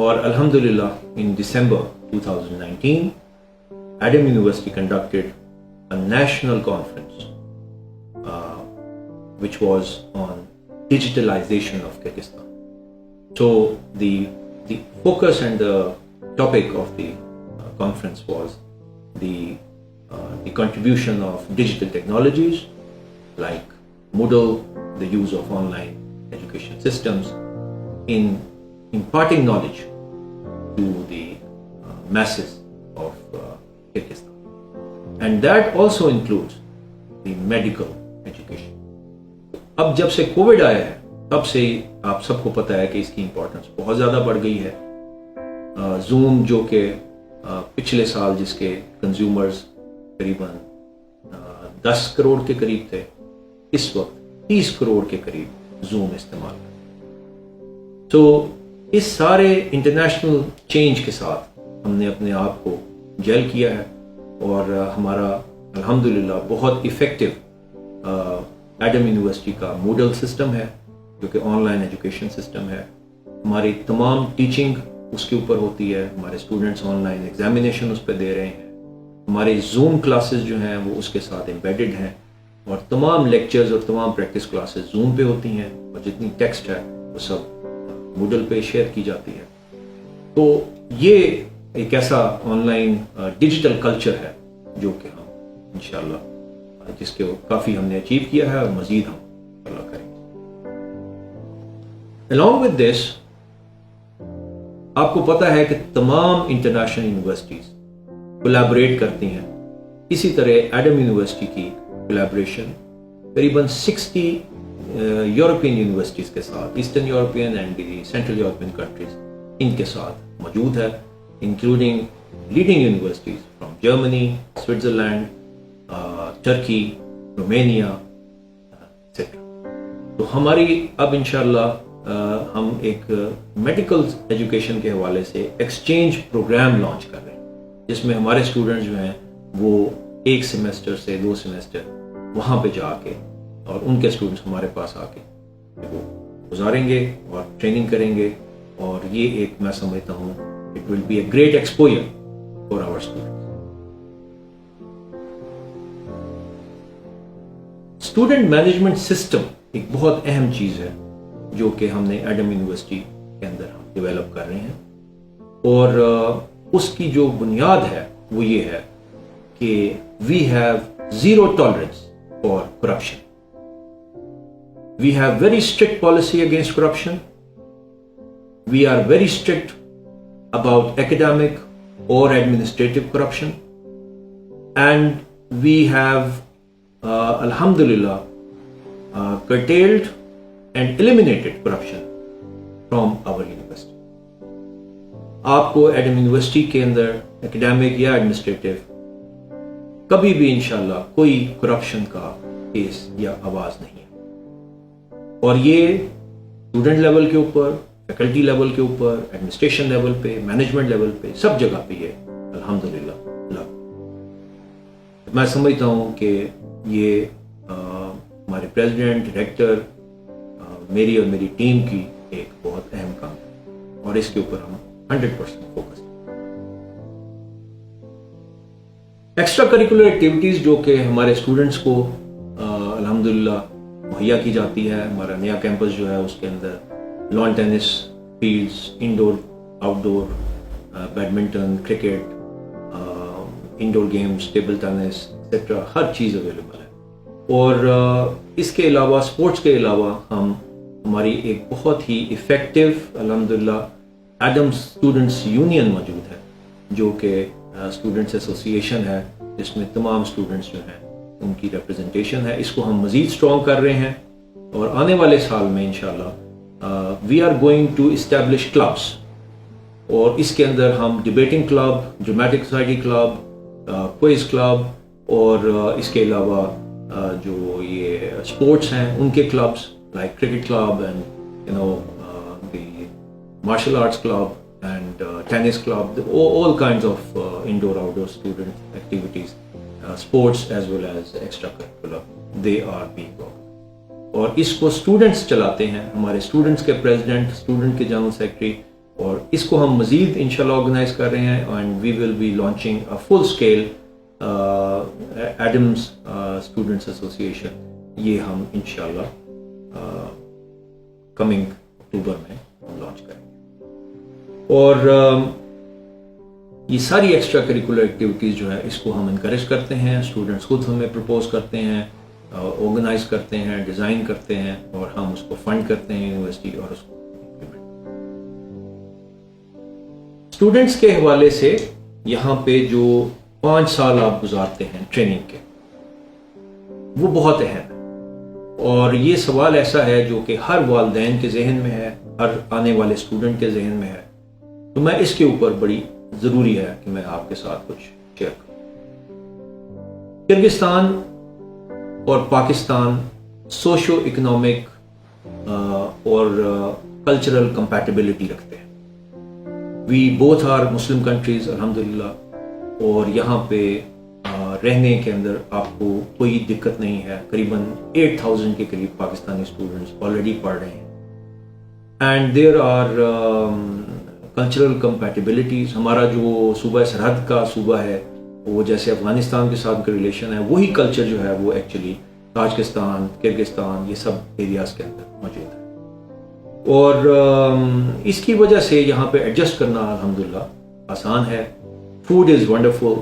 اور الحمدللہ ان December 2019 Adam University conducted a national conference which was on digitalization of Kyrgyzstan. So the focus and the topic of the conference was the contribution of digital technologies like Moodle, the use of online education systems in imparting knowledge to the masses of Kyrgyzstan. And that also includes the medical education. اب جب سے کووڈ آیا ہے تب سے آپ سب کو پتہ ہے کہ اس کی امپورٹنس بہت زیادہ بڑھ گئی ہے. زوم جو کہ پچھلے سال جس کے کنزیومرز قریباً 10 کروڑ کے قریب تھے, اس وقت 30 کروڑ کے قریب زوم استعمال کریں. تو اس سارے انٹرنیشنل چینج کے ساتھ ہم نے اپنے آپ کو جیل کیا ہے اور ہمارا الحمدللہ بہت افیکٹو ایڈم یونیورسٹی کا موڈل سسٹم ہے جو کہ آن لائن ایجوکیشن سسٹم ہے. ہماری تمام ٹیچنگ اس کے اوپر ہوتی ہے, ہمارے اسٹوڈنٹس آن لائن ایگزامینیشن اس پہ دے رہے ہیں, ہمارے زوم کلاسز جو ہیں وہ اس کے ساتھ امبیڈڈ ہیں, اور تمام لیکچرز اور تمام پریکٹس کلاسز زوم پہ ہوتی ہیں, اور جتنی ٹیکسٹ ہے وہ سب موڈل پہ شیئر کی جاتی ہے. تو یہ ایک ایسا آن لائن ڈیجیٹل کلچر ہے جو کہ ہم انشاءاللہ جس کے کافی ہم نے اچیو کیا ہے اور مزید ہم انشاءاللہ کریں گے. along with this آپ کو پتہ ہے کہ تمام انٹرنیشنل یونیورسٹیز کولیبریٹ کرتی ہیں. اسی طرح ایڈم یونیورسٹی کی کولیبریشن قریباً 60 یورپین یونیورسٹیز کے ساتھ, eastern European and the central European countries, ان کے ساتھ موجود ہے, including leading universities from Germany, Switzerland, Turkey, Romania etcetera. تو ہماری اب انشاءاللہ ہم ایک میڈیکل ایجوکیشن کے حوالے سے ایکسچینج پروگرام لانچ کر رہے ہیں جس میں ہمارے اسٹوڈنٹس جو ہیں وہ 1 سیمیسٹر سے 2 سیمیسٹر وہاں پہ جا کے اور ان کے اسٹوڈنٹس ہمارے پاس آ کے وہ گزاریں گے اور ٹریننگ کریں گے, اور یہ ایک میں سمجھتا ہوں it will be a great exposure for our students. Student management system ایک بہت اہم چیز ہے جو کہ ہم نے ایڈم یونیورسٹی کے اندر ہم ڈیولپ کر رہے ہیں, اور اس کی جو بنیاد ہے وہ یہ ہے کہ we have zero tolerance for corruption. We have very strict policy against corruption. We are very strict about academic or administrative corruption. And we have, alhamdulillah, curtailed and eliminated corruption from our university. آپ کو ایڈم یونیورسٹی کے اندر academic یا administrative کبھی بھی انشاءاللہ کوئی corruption کا کیس یا آواز نہیں ہے. اور یہ اسٹوڈنٹ لیول کے اوپر, فیکلٹی لیول کے اوپر, ایڈمنسٹریشن لیول پہ, مینجمنٹ لیول پہ, سب جگہ پہ یہ الحمدللہ لاگو. میں سمجھتا ہوں کہ یہ ہمارے پریزیڈنٹ, ڈائریکٹر, میری اور میری ٹیم کی ایک بہت اہم کام ہے, اور اس کے اوپر ہم 100% فوکس ہیں. ایکسٹرا کریکولر ایکٹیویٹیز جو کہ ہمارے اسٹوڈنٹس کو الحمدللہ مہیا کی جاتی ہے. ہمارا نیا کیمپس جو ہے اس کے اندر lawn tennis fields, indoor outdoor, badminton, cricket, indoor games, table tennis etcetera, ہر چیز اویلیبل ہے. اور اس کے علاوہ اسپورٹس کے علاوہ ہماری ایک بہت ہی افیکٹو الحمدللہ ایڈم اسٹوڈنٹس یونین موجود ہے جو کہ اسٹوڈنٹس ایسوسیشن ہے جس میں تمام اسٹوڈنٹس جو ہیں ان کی ریپرزنٹیشن ہے. اس کو ہم مزید اسٹرانگ کر رہے ہیں, اور آنے والے سال میں انشاءاللہ we are going to establish clubs, اور اس کے اندر ہم debating club, dramatic society club, quiz club اور اس کے علاوہ جو یہ اسپورٹس ہیں ان کے clubs like cricket club and the martial arts club and tennis club, all kinds of indoor outdoor student activities, sports as well as extracurricular, they are being organized. اور اس کو اسٹوڈنٹس چلاتے ہیں, ہمارے اسٹوڈنٹس کے پریزیڈنٹ, اسٹوڈنٹ کے جنرل سیکرٹری, اور اس کو ہم مزید انشاءاللہ آرگنائز کر رہے ہیں and we will be launching a full scale Adams students association. یہ ہم انشاءاللہ کمنگ اکتوبر میں لانچ کریں گے. اور یہ ساری ایکسٹرا کریکولر ایکٹیویٹیز جو ہے اس کو ہم انکریج کرتے ہیں, اسٹوڈنٹس خود ہمیں پرپوز کرتے ہیں, آرگنائز کرتے ہیں, ڈیزائن کرتے ہیں, اور ہم اس کو فنڈ کرتے ہیں یونیورسٹی اور اس کو امپلیمنٹ. اسٹوڈنٹس کے حوالے سے یہاں پہ جو 5 سال آپ گزارتے ہیں ٹریننگ کے, وہ بہت اہم ہے. اور یہ سوال ایسا ہے جو کہ ہر والدین کے ذہن میں ہے, ہر آنے والے اسٹوڈنٹ کے ذہن میں ہے, تو میں اس کے اوپر بڑی ضروری ہے کہ میں آپ کے ساتھ کچھ شیئر کروں. کرغزستان اور پاکستان سوشو اکنامک اور کلچرل کمپیٹیبلٹی رکھتے ہیں. We both are Muslim countries الحمدللہ, اور یہاں پہ رہنے کے اندر آپ کو کوئی دقت نہیں ہے. قریباً 8000 کے قریب پاکستانی اسٹوڈنٹس آلریڈی پڑھ رہے ہیں. And there are cultural compatibilities. ہمارا جو صوبہ سرحد کا صوبہ ہے وہ جیسے افغانستان کے ساتھ کا ریلیشن ہے, وہی کلچر جو ہے وہ ایکچولی تاجکستان, کرغزستان, یہ سب ایریاز کے اندر موجود ہے. اور اس کی وجہ سے یہاں پہ ایڈجسٹ کرنا الحمدللہ آسان ہے. Food is wonderful.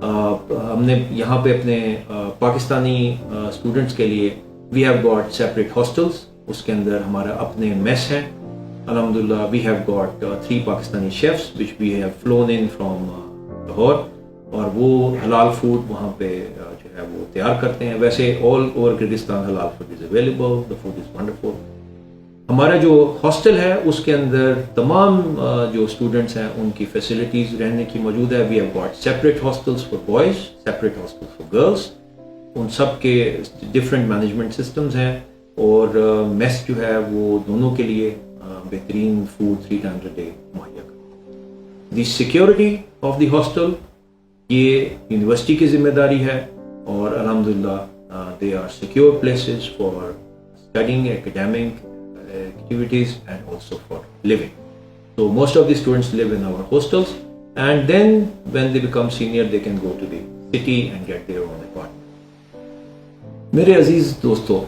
ہم نے یہاں پہ اپنے پاکستانی اسٹوڈنٹس کے لیے we have got separate hostels, اس کے اندر ہمارا اپنے میس ہیں الحمدللہ. We have got 3 Pakistani chefs which we have flown in from Lahore, اور وہ حلال فوڈ وہاں پہ جو ہے وہ تیار کرتے ہیں. ویسے آل اوور کرغزستان حلال food is available, the food is wonderful. ہمارا جو ہاسٹل ہے اس کے اندر تمام جو اسٹوڈنٹس ہیں ان کی فیسلٹیز رہنے کی موجود ہے. We have got separate hostels for boys, separate hostels for girls. ان سب کے ڈفرینٹ مینجمنٹ سسٹمز ہیں, اور میس جو ہے وہ دونوں کے لیے بہترین فوڈ 3 times a day مہیا کریں. The security of the hostel یہ یونیورسٹی کی ذمہ داری ہے, اور الحمدللہ they are secure places for studying, academic activities and also for living. So most of the students live in our hostels, and then when they become senior they can go to the city and get their own apartment. میرے عزیز دوستو,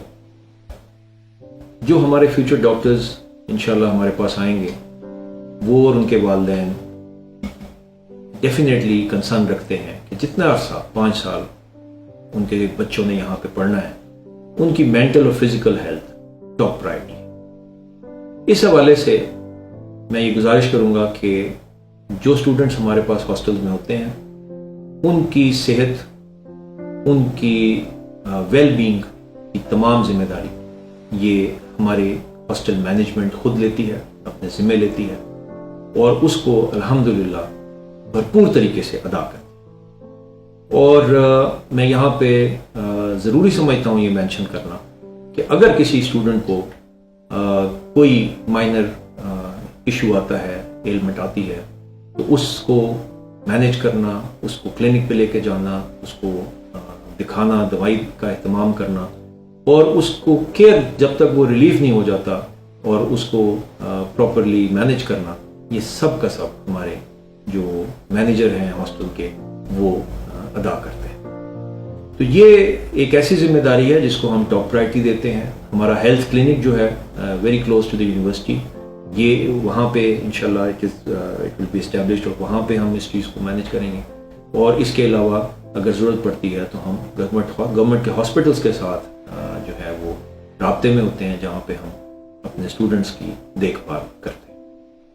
جو ہمارے فیوچر ڈاکٹرز انشاءاللہ ہمارے پاس آئیں گے وہ اور ان کے والدین ڈیفینیٹلی کنسرن رکھتے ہیں کہ جتنا عرصہ 5 سال ان کے بچوں نے یہاں پہ پڑھنا ہے ان کی مینٹل اور فزیکل ہیلتھ ٹاپ پرائرٹی. اس حوالے سے میں یہ گزارش کروں گا کہ جو اسٹوڈنٹس ہمارے پاس ہاسٹل میں ہوتے ہیں ان کی صحت, ان کی ویل بینگ کی تمام ذمہ داری یہ ہمارے ہاسٹل مینجمنٹ خود لیتی ہے, اپنے ذمہ لیتی ہے, اور اس کو الحمدللہ بھرپور طریقے سے ادا کرتی ہے. اور میں یہاں پہ ضروری سمجھتا ہوں یہ مینشن کرنا کہ اگر کسی اسٹوڈنٹ کو کوئی مائنر ایشو آتا ہے, ایلمنٹ آتی ہے, تو اس کو مینیج کرنا, اس کو کلینک پہ لے کے جانا, اس کو دکھانا, دوائی کا اہتمام کرنا, اور اس کو کیئر جب تک وہ ریلیف نہیں ہو جاتا, اور اس کو پراپرلی مینیج کرنا, یہ سب کا سب ہمارے جو مینیجر ہیں ہاسٹل کے وہ ادا کرتے ہیں. تو یہ ایک ایسی ذمہ داری ہے جس کو ہم ٹاپ پرائرٹی دیتے ہیں. ہمارا ہیلتھ کلینک جو ہے very close to the university, یہ وہاں پہ انشاءاللہ اٹ ول بی اسٹیبلشڈ, اور وہاں پہ ہم اس چیز کو مینیج کریں گے. اور اس کے علاوہ اگر ضرورت پڑتی ہے تو ہم گورنمنٹ کے ہاسپٹلس کے ساتھ جو ہے وہ رابطے میں ہوتے ہیں جہاں پہ ہم اپنے اسٹوڈنٹس کی دیکھ بھال کرتے ہیں.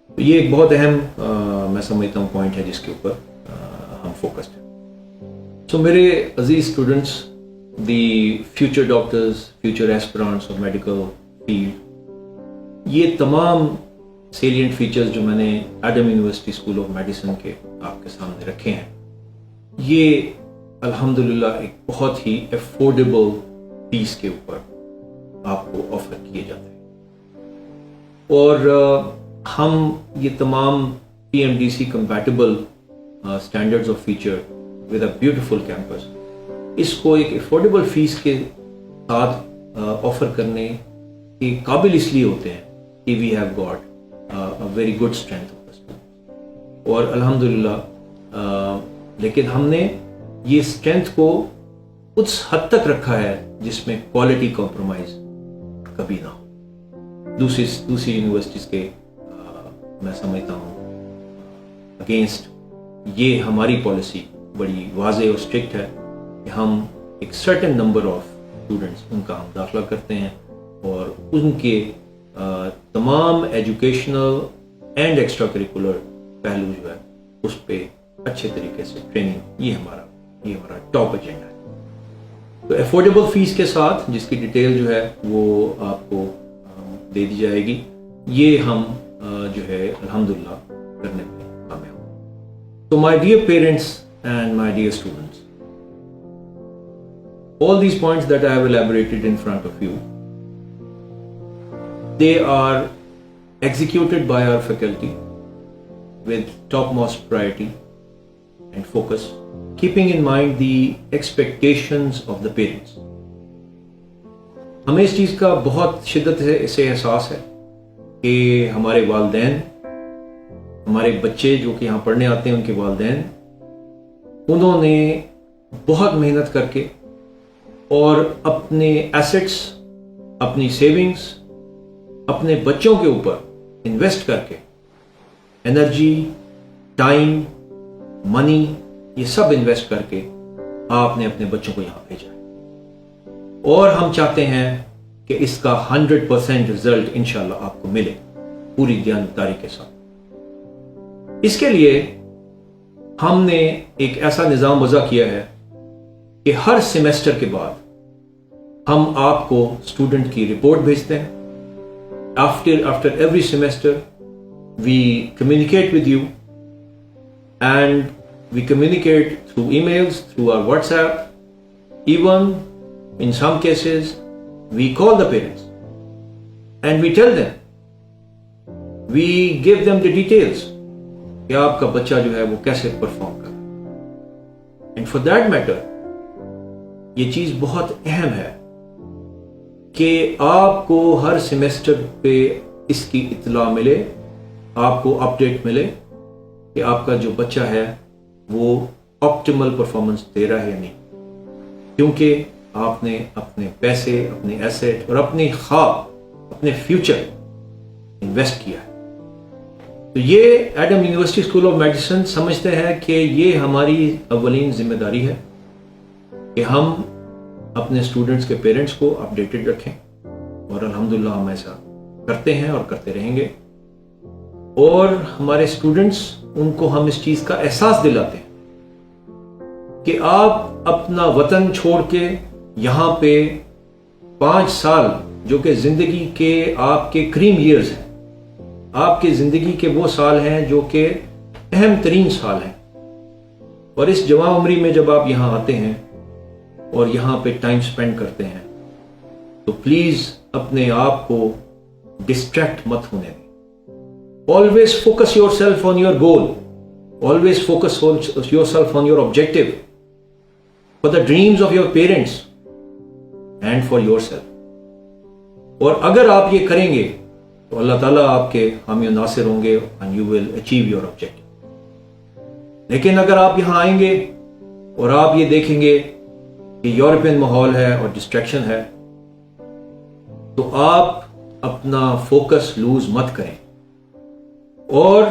تو یہ ایک بہت اہم میں سمجھتا ہوں پوائنٹ ہے جس کے اوپر ہم فوکسڈ ہیں. سو میرے عزیز students, the future doctors, future aspirants اور میڈیکل فیلڈ, یہ تمام سیلینٹ فیچرز جو میں نے Adam university school of medicine کے آپ کے سامنے رکھے ہیں, یہ الحمدللہ ایک بہت ہی افورڈیبل فیس کے اوپر آپ کو آفر کیے جاتے ہیں، اور ہم یہ تمام PMDC compatible standards of feature with a beautiful campus اس کو ایک افورڈیبل فیس کے ساتھ آفر کرنے کے قابل اس لیے ہوتے ہیں کہ we have got a very good strength of the students، اور الحمدللہ لیکن ہم نے یہ اسٹرینتھ کو اس حد تک رکھا ہے جس میں کوالٹی کمپرومائز کبھی نہ ہو۔ دوسری یونیورسٹیز کے میں سمجھتا ہوں اگینسٹ یہ ہماری پالیسی بڑی واضح اور اسٹرکٹ ہے کہ ہم ایک سرٹن نمبر آف اسٹوڈنٹس ان کا ہم داخلہ کرتے ہیں، اور ان کے تمام ایجوکیشنل اینڈ ایکسٹرا کریکولر پہلو جو ہے اس پہ اچھے طریقے سے ٹریننگ، یہ ہمارا ٹاپ ایجنڈا ہے۔ تو افورڈیبل فیس کے ساتھ جس کی ڈیٹیل جو ہے وہ آپ کو دے دی جائے گی، یہ ہم جو ہے الحمدللہ کرنے میں کامیاب۔ So my dear parents and my dear students, all these points that I have elaborated in front of you, they are executed by our faculty with topmost priority and focus, keeping in mind the expectations of the parents. ہمیں اس چیز کا بہت شدت سے احساس ہے کہ ہمارے والدین، ہمارے بچے جو کہ یہاں پڑھنے آتے ہیں ان کے والدین، انہوں نے بہت محنت کر کے اور اپنے ایسٹس، اپنی سیونگز اپنے بچوں کے اوپر انویسٹ کر کے، انرجی، ٹائم، منی، یہ سب انویسٹ کر کے آپ نے اپنے بچوں کو یہاں بھیجا ہے، اور ہم چاہتے ہیں کہ اس کا 100% رزلٹ انشاءاللہ آپ کو ملے پوری دیانتداری کے ساتھ۔ اس کے لیے ہم نے ایک ایسا نظام وضع کیا ہے کہ ہر سیمیسٹر کے بعد ہم آپ کو اسٹوڈنٹ کی رپورٹ بھیجتے ہیں۔ After every semester we communicate with you, and we communicate through emails, through our WhatsApp, even in some cases we call the parents and we tell them, we give them the details کہ آپ کا بچہ جو ہے وہ کیسے پرفارم کر رہا ہے۔ اینڈ فار دیٹ میٹر یہ چیز بہت اہم ہے کہ آپ کو ہر سیمیسٹر پہ اس کی اطلاع ملے، آپ کو اپڈیٹ ملے کہ آپ کا جو بچہ ہے وہ آپٹیمل پرفارمنس دے رہا ہے یا نہیں، کیونکہ آپ نے اپنے پیسے، اپنے ایسٹ اور اپنی خواب، اپنے فیوچر انویسٹ کیا ہے۔ تو یہ Adam university school of medicine سمجھتے ہیں کہ یہ ہماری اولین ذمہ داری ہے کہ ہم اپنے اسٹوڈنٹس کے پیرنٹس کو اپڈیٹڈ رکھیں، اور الحمدللہ ہم ایسا کرتے ہیں اور کرتے رہیں گے، اور ہمارے اسٹوڈنٹس، ان کو ہم اس چیز کا احساس دلاتے ہیں کہ آپ اپنا وطن چھوڑ کے یہاں پہ 5 سال جو کہ زندگی کے آپ کے کریم ایئرز ہیں، آپ کی زندگی کے وہ سال ہیں جو کہ اہم ترین سال ہیں، اور اس جوان عمری میں جب آپ یہاں آتے ہیں اور یہاں پہ ٹائم سپینڈ کرتے ہیں تو پلیز اپنے آپ کو ڈسٹریکٹ مت ہونے دیں۔ Always focus your self on your goal, always focus your self on your objective for the dreams of your parents and for your self, اور اگر آپ یہ کریں گے تو اللہ تعالیٰ آپ کے حامی و ناصر ہوں گے and you will achieve your objective۔ لیکن اگر آپ یہاں آئیں گے اور آپ یہ دیکھیں گے کہ یورپین ماحول ہے اور ڈسٹریکشن ہے، تو آپ اپنا فوکس لوز مت کریں، اور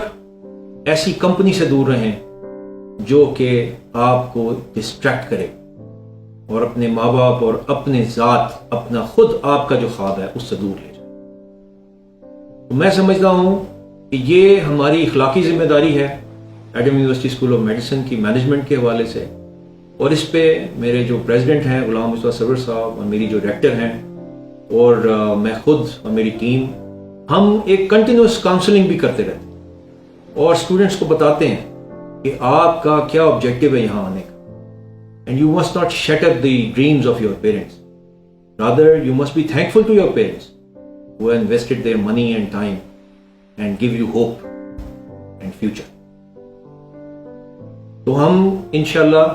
ایسی کمپنی سے دور رہیں جو کہ آپ کو ڈسٹریکٹ کرے، اور اپنے ماں باپ اور اپنے ذات، اپنا خود آپ کا جو خواب ہے اس سے دور لے جائیں۔ میں سمجھتا ہوں کہ یہ ہماری اخلاقی ذمہ داری ہے Adam university school of medicine کی مینجمنٹ کے حوالے سے، اور اس پہ میرے جو پریزیڈنٹ ہیں غلام مصطفیٰ سرور صاحب، اور میری جو ڈائریکٹر ہیں، اور میں خود اور میری ٹیم، ہم ایک کنٹینیوس کاؤنسلنگ بھی کرتے رہتے ہیں اور اسٹوڈنٹس کو بتاتے ہیں کہ آپ کا کیا آبجیکٹو ہے یہاں آنے کا، and you must not shatter the dreams of your parents. Rather, you must be thankful to your parents who have invested their money and time and give you hope and future. تو ہم انشاءاللہ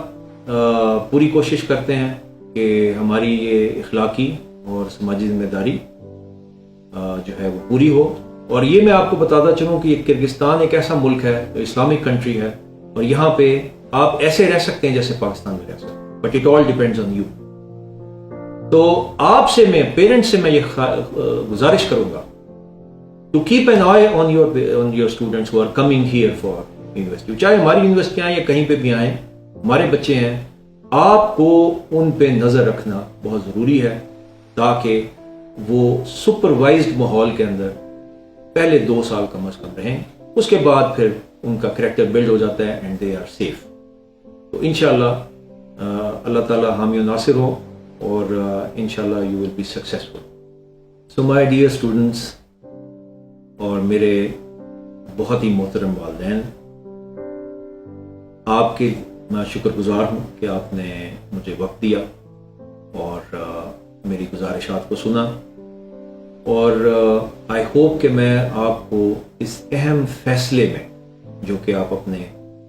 پوری کوشش کرتے ہیں کہ ہماری یہ اخلاقی اور سماجی ذمہ داری جو ہے وہ پوری ہو. اور یہ میں آپ کو بتاتا چلوں کہ یہ کرگستان ایک ایسا ملک ہے جو اسلامک کنٹری ہے, اور یہاں پہ آپ ایسے رہ سکتے ہیں جیسے پاکستان میں رہ سکتے ہیں, but it all depends on you. تو آپ سے میں پیرنٹس سے میں یہ گزارش کروں گا to keep an eye on your students who are coming here for university, چاہے ہماری یونیورسٹیاں یا کہیں پہ بھی آئیں, ہمارے بچے ہیں, آپ کو ان پہ نظر رکھنا بہت ضروری ہے تاکہ وہ سپروائزڈ ماحول کے اندر پہلے 2 سال کم از کم رہیں, اس کے بعد پھر ان کا کریکٹر بلڈ ہو جاتا ہے اینڈ دے آر سیف. تو انشاءاللہ اللہ تعالیٰ حامی و ناصر ہو اور انشاءاللہ you will be successful. So my dear students اور میرے بہت ہی محترم والدین, آپ کے میں شکر گزار ہوں کہ آپ نے مجھے وقت دیا اور میری گزارشات کو سنا, اور آئی ہوپ کہ میں آپ کو اس اہم فیصلے میں جو کہ آپ اپنے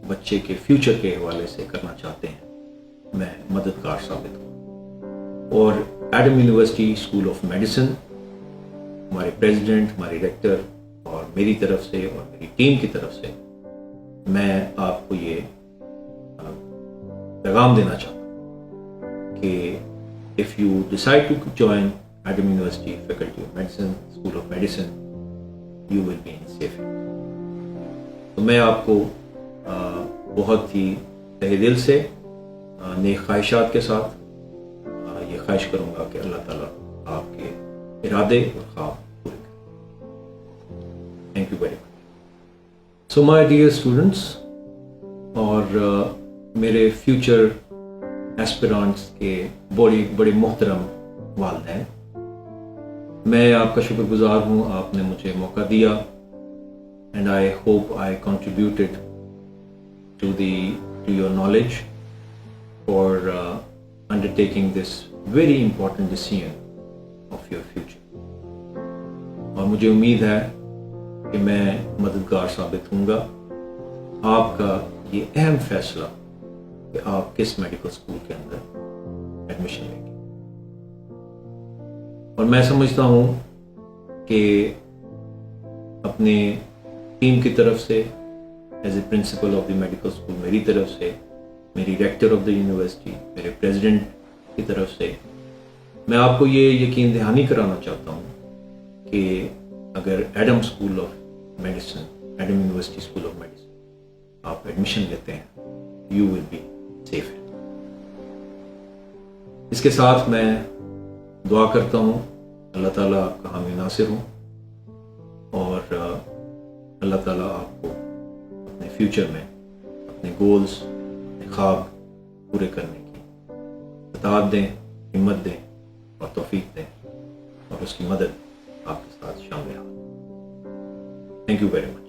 بچے کے فیوچر کے حوالے سے کرنا چاہتے ہیں میں مددگار ثابت ہوں. اور Adam university school of medicine, ہمارے پریزیڈنٹ, ہمارے ریکٹر اور میری طرف سے اور میری ٹیم کی طرف سے میں آپ کو یہ پیغام دینا چاہتا ہوں کہ if you decide to join Adam University Faculty of Medicine, School of Medicine, you will be in safe hands. تو میں آپ کو بہت ہی تہہ دل سے نیک خواہشات کے ساتھ یہ خواہش کروں گا کہ اللہ تعالیٰ آپ کے ارادے اور خواب پورے کریں. Thank you very much. So my dear students اور میرے فیوچر ایسپیرانٹس کے بڑے محترم والدین, میں آپ کا شکر گزار ہوں, آپ نے مجھے موقع دیا and I hope I contributed to your knowledge for undertaking this very important decision of your future. اور مجھے امید ہے کہ میں مددگار ثابت ہوں گا آپ کا یہ اہم فیصلہ کہ آپ کس میڈیکل اسکول کے اندر ایڈمیشن لیں گے. اور میں سمجھتا ہوں کہ اپنے ٹیم کی طرف سے as a principle of the medical school, میری طرف سے, میری ریکٹر آف دی یونیورسٹی, میرے پریزیڈنٹ کی طرف سے میں آپ کو یہ یقین دہانی کرانا چاہتا ہوں کہ اگر Adam school of medicine, Adam university school of medicine آپ ایڈمیشن لیتے ہیں, یو ول بی سیف. اس کے ساتھ میں دعا کرتا ہوں اللہ تعالیٰ آپ کا حامی ناصر ہوں اور اللہ تعالیٰ آپ کو اپنے فیوچر میں اپنے گولز, اپنے خواب پورے کرنے کی اطاعت دیں, ہمت دیں اور توفیق دیں, اور اس کی مدد آپ کے ساتھ شامل ہو. Thank you very much.